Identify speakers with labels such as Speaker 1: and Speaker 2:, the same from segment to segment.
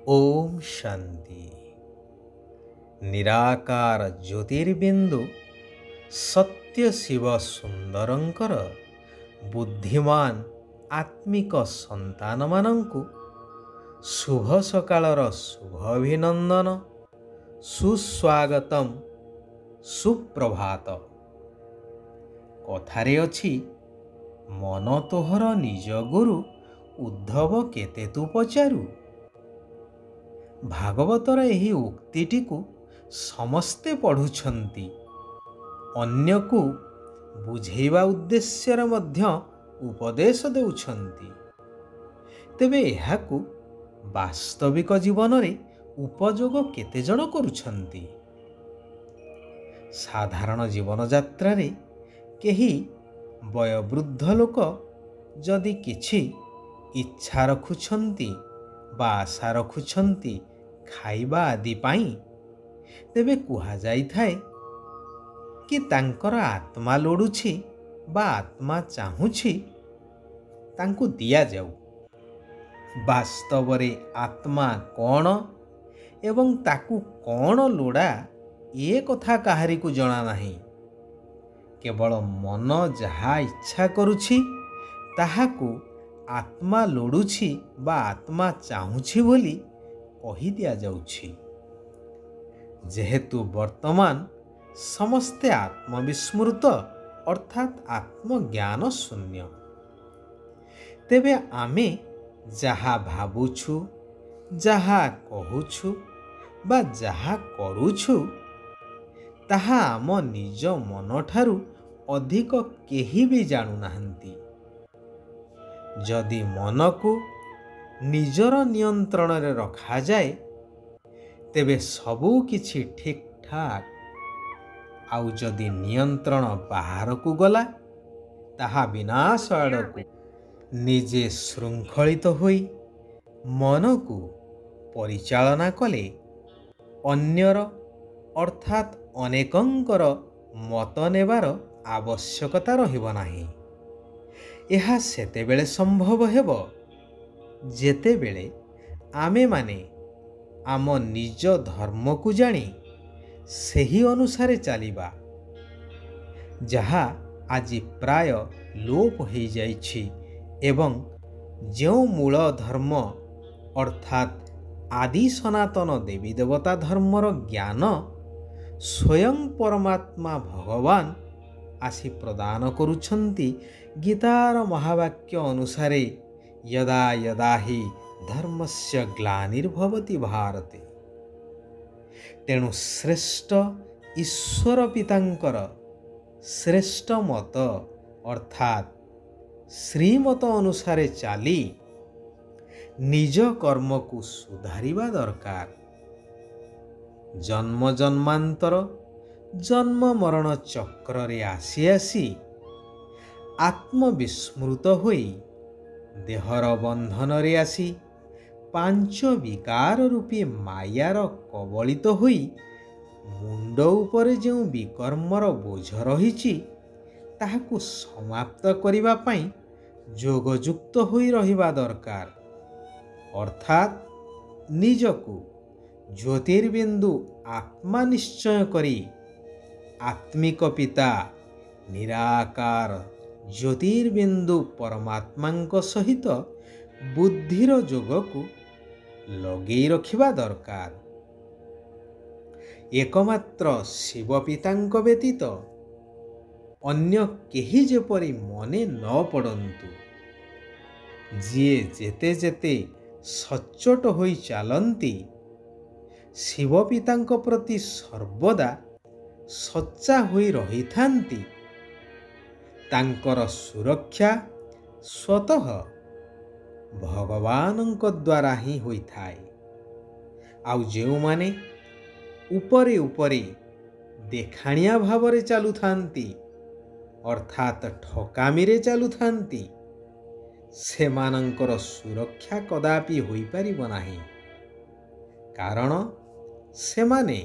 Speaker 1: ओम शांति। निराकार ज्योतिर्बिंदु सत्य शिव सुंदरंकर बुद्धिमान आत्मिक संतान मानंकु शुभ सकाळर शुभ अभिनंदन, सुस्वागतम, सुप्रभात। कथारे अछि, मन तोहर निज गुरु उद्धव केते तु पचारु। भागवतर एही उक्तिटिकु समस्ते पढ़ुछंती, अन्यकु बुझेଇବା उद्देश्यर मध्य उपदेश देउछंती। तेबे एहाकु वास्तविक जीवन रे उपयोग केते जण करूछंती? साधारण जीवन यात्रा रे केही वयोवृद्ध लोक जदि किछि इच्छा रखुछंती बा आशा रखुछंती खाइबा आदि पाई, तेबे कुहा जाई थाए कि तांकर आत्मा लोडुछि बा आत्मा चाहुछि तांकु दिया जाऊ। वास्तव रे आत्मा कौन एवं ताकु कौन लोड़ा ए कथा काहारी को जଣା नाही। केवल मन जहा इच्छा करुछि ताहाकु आत्मा लोडुछि बा आत्मा चाहुछि बोली कहि दिया जाउछि। जेहेतु वर्तमान समस्ते आत्मविस्मृत अर्थात आत्मज्ञान शून्य, तेबे आमे जहा भाबुछु, जहा कहुछु बा जहा करुछु ताहा आम निज मन ठारू अधिक केही भी जानु नाहंती। जदि मन को निजर नियंत्रण रे रखा जाए तेबे सबू किछि ठीक ठाक, आउ जदि नियंत्रण बाहर को गला ताहा विनाश आड़कू निजे श्रृंखलित होई मन को परिचालना कले अन्यर अर्थात अनेकंकर मत नेबार आवश्यकता रहिब नाही। यह सेतेबेले संभव हेब जेतेबेले आमे माने आम निज धर्म को जानी सेही अनुसारे चलिबा, जहा आजि प्राय लोप हो जाइछि एवं जो मूल धर्म अर्थात आदि सनातन देवी देवता धर्मर ज्ञान स्वयं परमात्मा भगवान आसी प्रदान करुछंती। गीतार महावाक्य अनुसारे यदा यदा हि धर्मस्य ग्लानिर्भवति भारते, तेणु श्रेष्ठ ईश्वर पितांकर श्रेष्ठ मत अर्थात श्रीमत अनुसारे चाली निज कर्म को सुधारिबा दरकार। जन्म जन्मांतर जन्म मरण चक्र रे आसी आसी आत्मविस्मृत होई देहर बंधन रे आसी पांच विकार रूपी मायार कबलित होई मुंड उपरे जो विकर्मर बोझ रहिछि ताहाकु समाप्त करिबा पई जोगयुक्त होई रहिबा दरकार। अर्थात निजकु ज्योतिर्बिंदु आत्मा निश्चय करी आत्मिक पिता निराकार ज्योतिर्बिंदु परमात्मा सहित बुद्धिर जोग को लगे रखिबा दरकार। एकमात्र शिव पितांक व्यतीत अन्य केही जेपरि मने न पड़ंतु। जिए जेते जेते सच्चोट होई चालंती शिव पितांक प्रति सर्वदा सच्चा होई रही थांती, तांकर सुरक्षा स्वतः भगवानंक द्वारा ही होई थाए। आउ जेउ माने उपरे उपरे देखाणिया भावरे चालू थांती अर्थात ठकामी रे चालू थांती, सेमानंकर सुरक्षा कदापि होई परिबो नाही। कारण सेमाने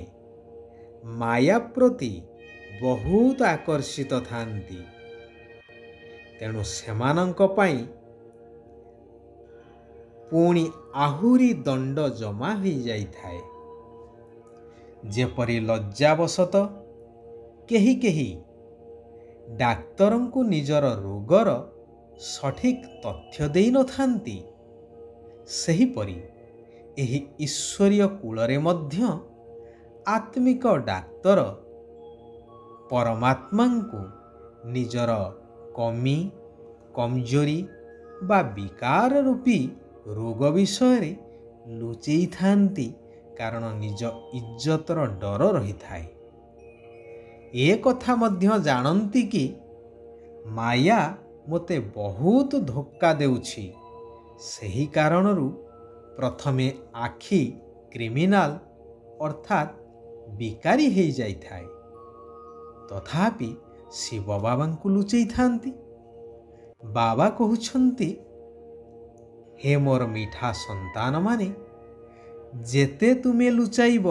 Speaker 1: माया प्रति बहुत आकर्षित थांती, तेणु सेमानंक पाई ପୁଣି ଆହୁରି ଦଣ୍ଡ ଜମା ହୋଇଯାଇଥାଏ। ଯେପରି ଲଜ୍ଜାବଶତଃ କେହି କେହି ଡାକ୍ତରଙ୍କୁ ନିଜର ରୋଗର ସଠିକ୍ ତଥ୍ୟ ଦେଇନଥାନ୍ତି, ସେହିପରି ଏହି ଈଶ୍ୱରୀୟ କୂଳରେ ମଧ୍ୟ ଆତ୍ମିକ ଡାକ୍ତର ପରମାତ୍ମାଙ୍କୁ ନିଜର କମି, କମଜୋରି ବା ବିକାର ରୂପୀ ରୋଗ ବିଷୟରେ ଲୁଚେଇଥାନ୍ତି, କାରଣ ନିଜ ଇଜ୍ଜତର ଡର ରହିଥାଏ। ଏ କଥା ମଧ୍ୟ ଜାଣନ୍ତି କି ମାୟା ମୋତେ ବହୁତ ଧୋକା ଦେଉଛି। ସେହି କାରଣରୁ ପ୍ରଥମେ ଆଖି କ୍ରିମିନାଲ ଅର୍ଥାତ୍ ବିକାରୀ ହୋଇଯାଇଥାଏ, ତଥାପି ଶିବ ବାବାଙ୍କୁ ଲୁଚେଇଥାନ୍ତି। ବାବା କହୁଛନ୍ତି, ହେ ମୋର ମିଠା ସନ୍ତାନମାନେ, ଯେତେ ତୁମେ ଲୁଚାଇବ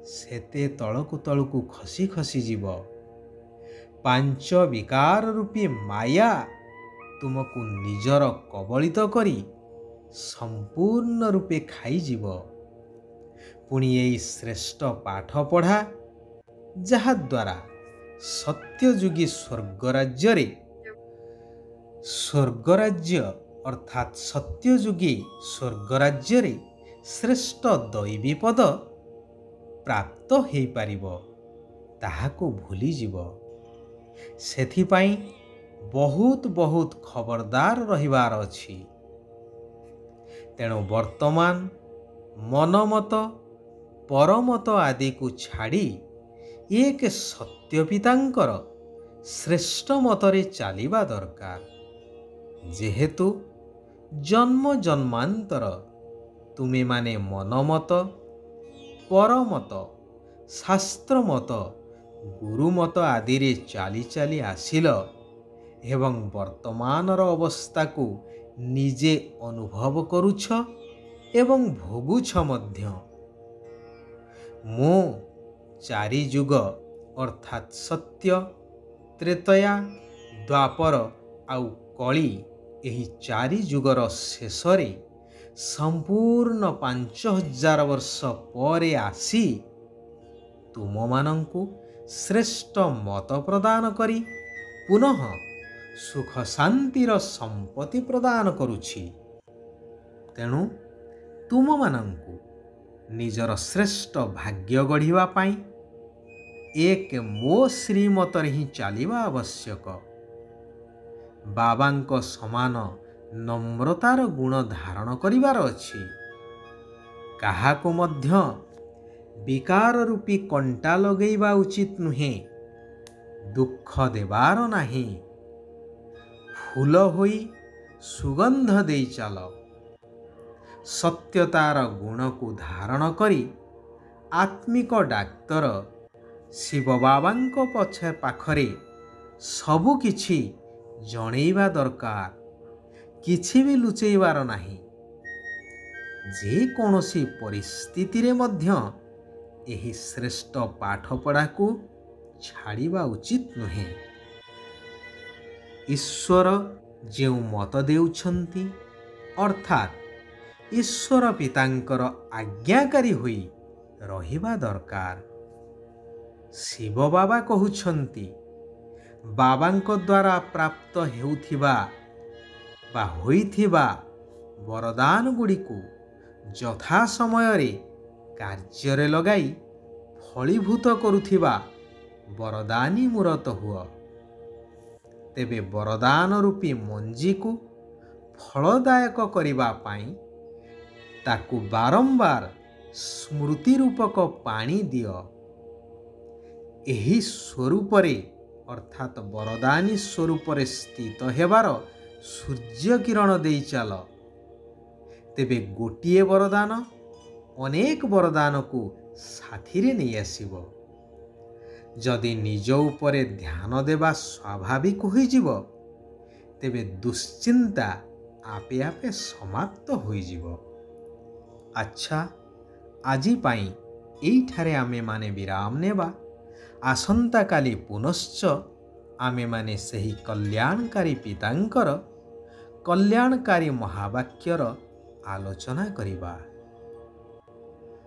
Speaker 1: ସେତେ ତଳକୁ ତଳକୁ ଖସି ଖସି ଯିବ। ପାଞ୍ଚ ବିକାର ରୂପୀ ମାୟା ତୁମକୁ ନିଜର କବଳିତ କରି ସମ୍ପୂର୍ଣ୍ଣ ରୂପେ ଖାଇଯିବ। ପୁଣି ଏହି ଶ୍ରେଷ୍ଠ ପାଠ ପଢ଼ା, ଯାହାଦ୍ୱାରା ସତ୍ୟଯୁଗୀ ସ୍ୱର୍ଗରାଜ୍ୟ ଅର୍ଥାତ୍ ସତ୍ୟଯୁଗୀ ସ୍ୱର୍ଗରାଜ୍ୟରେ ଶ୍ରେଷ୍ଠ ଦୈବୀ ପଦ ପ୍ରାପ୍ତ ହୋଇପାରିବ, ତାହାକୁ ଭୁଲିଯିବ। ସେଥିପାଇଁ ବହୁତ ବହୁତ ଖବରଦାର ରହିବାର ଅଛି। ତେଣୁ ବର୍ତ୍ତମାନ ମନମତ, ପରମତ ଆଦିକୁ ଛାଡ଼ି ଏକ ସତ୍ୟ ପିତାଙ୍କର ଶ୍ରେଷ୍ଠ ମତରେ ଚାଲିବା ଦରକାର। ଯେହେତୁ ଜନ୍ମ ଜନ୍ମାନ୍ତର ତୁମେମାନେ ମନମତ, ପରମତ, ଶାସ୍ତ୍ରମତ, ଗୁରୁମତ ଆଦିରେ ଚାଲି ଚାଲି ଆସିଲ ଏବଂ ବର୍ତ୍ତମାନର ଅବସ୍ଥାକୁ ନିଜେ ଅନୁଭବ କରୁଛ ଏବଂ ଭୋଗୁଛ ମଧ୍ୟ। ମୁଁ ଚାରି ଯୁଗ ଅର୍ଥାତ୍ ସତ୍ୟ, ତ୍ରେତୟା, ଦ୍ୱାପର ଆଉ କଳି, ଏହି ଚାରି ଯୁଗର ଶେଷରେ ସମ୍ପୂର୍ଣ୍ଣ 5000 ବର୍ଷ ପରେ ଆସି ତୁମମାନଙ୍କୁ ଶ୍ରେଷ୍ଠ ମତ ପ୍ରଦାନ କରି ପୁନଃ ସୁଖ ଶାନ୍ତିର ସମ୍ପତ୍ତି ପ୍ରଦାନ କରୁଛି। ତେଣୁ ତୁମମାନଙ୍କୁ ନିଜର ଶ୍ରେଷ୍ଠ ଭାଗ୍ୟ ଗଢ଼ିବା ପାଇଁ ଏକ ମୋ ଶ୍ରୀମତରେ ହିଁ ଚାଲିବା ଆବଶ୍ୟକ। ବାବାଙ୍କ ସମାନ ନମ୍ରତାର ଗୁଣ ଧାରଣ କରିବାର ଅଛି। କାହାକୁ ମଧ୍ୟ ବିକାର ରୂପୀ କଣ୍ଟା ଲଗେଇବା ଉଚିତ ନୁହେଁ। ଦୁଃଖ ଦେବାର ନାହିଁ। ଫୁଲ ହୋଇ ସୁଗନ୍ଧ ଦେଇ ଚାଲ। ସତ୍ୟତାର ଗୁଣକୁ ଧାରଣ କରି ଆତ୍ମିକ ଡାକ୍ତର ଶିବ ବାବାଙ୍କ ପାଖରେ ସବୁ କିଛି ଜଣେଇବା ଦରକାର। କିଛି ବି ଲୁଚେଇବାର ନାହିଁ। ଯେକୌଣସି ପରିସ୍ଥିତିରେ ମଧ୍ୟ ଏହି ଶ୍ରେଷ୍ଠ ପାଠପଢ଼ାକୁ ଛାଡ଼ିବା ଉଚିତ ନୁହେଁ। ଈଶ୍ୱର ଯେଉଁ ମତ ଦେଉଛନ୍ତି, ଅର୍ଥାତ୍ ଈଶ୍ୱର ପିତାଙ୍କର ଆଜ୍ଞାକାରୀ ହୋଇ ରହିବା ଦରକାର। ଶିବ ବାବା କହୁଛନ୍ତି, ବାବାଙ୍କ ଦ୍ୱାରା ପ୍ରାପ୍ତ ହୋଇଥିବା ବରଦାନ ଗୁଡ଼ିକୁ ଯଥା ସମୟରେ କାର୍ଯ୍ୟରେ ଲଗାଇ ଫଳୀଭୂତ କରୁଥିବା ବରଦାନୀ ମୂରତ ହୁଅ। ତେବେ ବରଦାନ ରୂପୀ ମଞ୍ଜିକୁ ଫଳଦାୟକ କରିବା ପାଇଁ ତାକୁ ବାରମ୍ବାର ସ୍ମୃତି ରୂପକ ପାଣି ଦିଅ। ଏହି ସ୍ୱରୂପରେ ଅର୍ଥାତ୍ ବରଦାନୀ ସ୍ୱରୂପରେ ସ୍ଥିତ ହେବାର ସୂର୍ଯ୍ୟ କିରଣ ଦେଇ ଚାଲ। ତେବେ ଗୋଟିଏ ବରଦାନ ଅନେକ ବରଦାନକୁ ସାଥିରେ ନେଇ ଆସିବ। ଯଦି ନିଜ ଉପରେ ଧ୍ୟାନ ଦେବା ସ୍ୱାଭାବିକ ହୋଇଯିବ, ତେବେ ଦୁଶ୍ଚିନ୍ତା ଆପେ ଆପେ ସମାପ୍ତ ହୋଇଯିବ। ଆଚ୍ଛା, ଆଜି ପାଇଁ ଏଇଠାରେ ଆମେମାନେ ବିରାମ ନେବା। ଆସନ୍ତାକାଲି ପୁନଶ୍ଚ ଆମେମାନେ ସେହି କଲ୍ୟାଣକାରୀ ପିତାଙ୍କର କଲ୍ୟାଣକାରୀ ମହାବାକ୍ୟର आलोचना करिबा।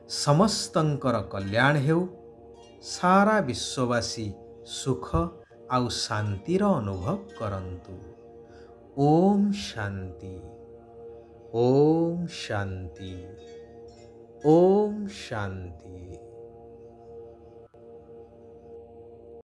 Speaker 1: समस्तंकर कल्याण हेउ, सारा विश्ववासी सुख आउ शांतिर अनुभव करंतु। ओम शांति, ओम शांति, ओम शांति।